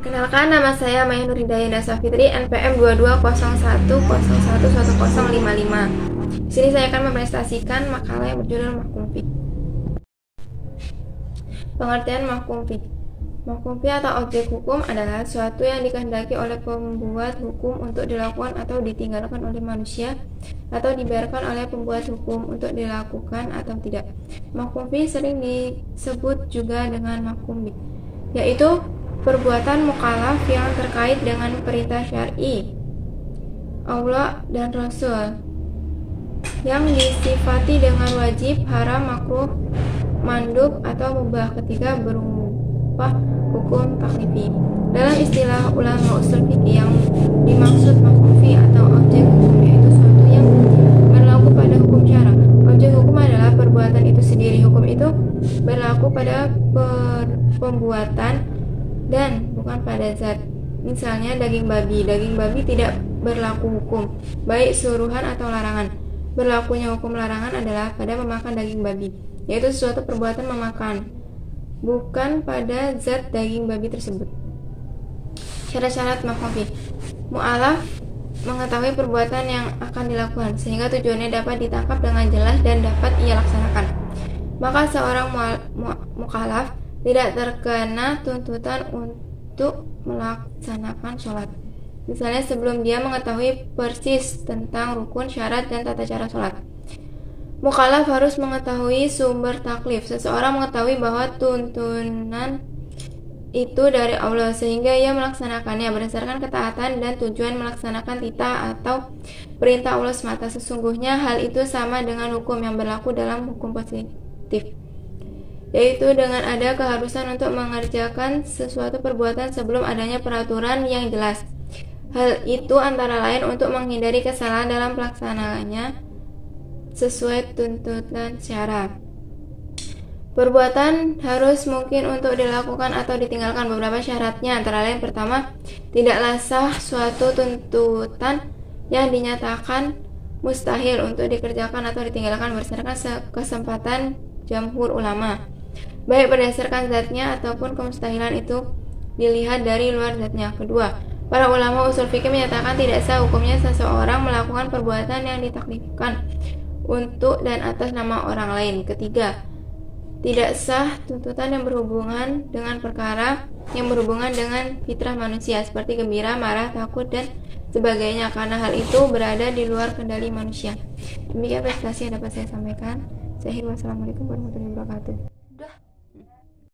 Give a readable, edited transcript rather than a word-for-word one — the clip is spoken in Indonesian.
Perkenalkan, nama saya Maya Nurhidayah Nasa Fitri, NPM 2201011055. Di sini saya akan mempresentasikan makalah yang berjudul Mahkum Fi. Pengertian Mahkum Fi. Mahkum Fi atau objek hukum adalah suatu yang dikehendaki oleh pembuat hukum untuk dilakukan atau ditinggalkan oleh manusia, atau dibiarkan oleh pembuat hukum untuk dilakukan atau tidak. Mahkum Fi sering disebut juga dengan Mahkum Bi, yaitu perbuatan mukallaf yang terkait dengan perintah syar'i Allah dan Rasul yang disifati dengan wajib, haram, makruh, mandub, atau mubah ketika berupa hukum taklifi. Dalam istilah ulama usul fikih, yang dimaksud mahkum fi atau objek hukum yaitu suatu yang berlaku pada hukum syara. Objek hukum adalah perbuatan itu sendiri. Hukum itu berlaku pada pembuatan dan bukan pada zat. Misalnya daging babi. Daging babi tidak berlaku hukum, baik suruhan atau larangan. Berlakunya hukum larangan adalah pada memakan daging babi, yaitu sesuatu perbuatan memakan, bukan pada zat daging babi tersebut. Syarat-syarat mahkum fi. Mu'alaf mengetahui perbuatan yang akan dilakukan sehingga tujuannya dapat ditangkap dengan jelas dan dapat ia laksanakan. Maka seorang mukallaf tidak terkena tuntutan untuk melaksanakan sholat. Misalnya sebelum dia mengetahui persis tentang rukun, syarat, dan tata cara sholat. Mukallaf harus mengetahui sumber taklif. Seseorang mengetahui bahwa tuntunan itu dari Allah sehingga ia melaksanakannya berdasarkan ketaatan dan tujuan melaksanakan titah atau perintah Allah semata. Sesungguhnya hal itu sama dengan hukum yang berlaku dalam hukum positif, yaitu dengan ada keharusan untuk mengerjakan sesuatu perbuatan sebelum adanya peraturan yang jelas. Hal itu antara lain untuk menghindari kesalahan dalam pelaksanaannya sesuai tuntutan syara. Perbuatan harus mungkin untuk dilakukan atau ditinggalkan. Beberapa syaratnya antara lain: pertama, tidaklah sah suatu tuntutan yang dinyatakan mustahil untuk dikerjakan atau ditinggalkan berdasarkan kesempatan jamhur ulama, baik berdasarkan zatnya ataupun kemustahilan itu dilihat dari luar zatnya. Kedua, para ulama usul fikih menyatakan tidak sah hukumnya seseorang melakukan perbuatan yang ditaklifkan untuk dan atas nama orang lain. Ketiga, tidak sah tuntutan yang berhubungan dengan perkara yang berhubungan dengan fitrah manusia seperti gembira, marah, takut, dan sebagainya, karena hal itu berada di luar kendali manusia. Demikian presentasi yang dapat saya sampaikan. Wassalamualaikum warahmatullahi wabarakatuh.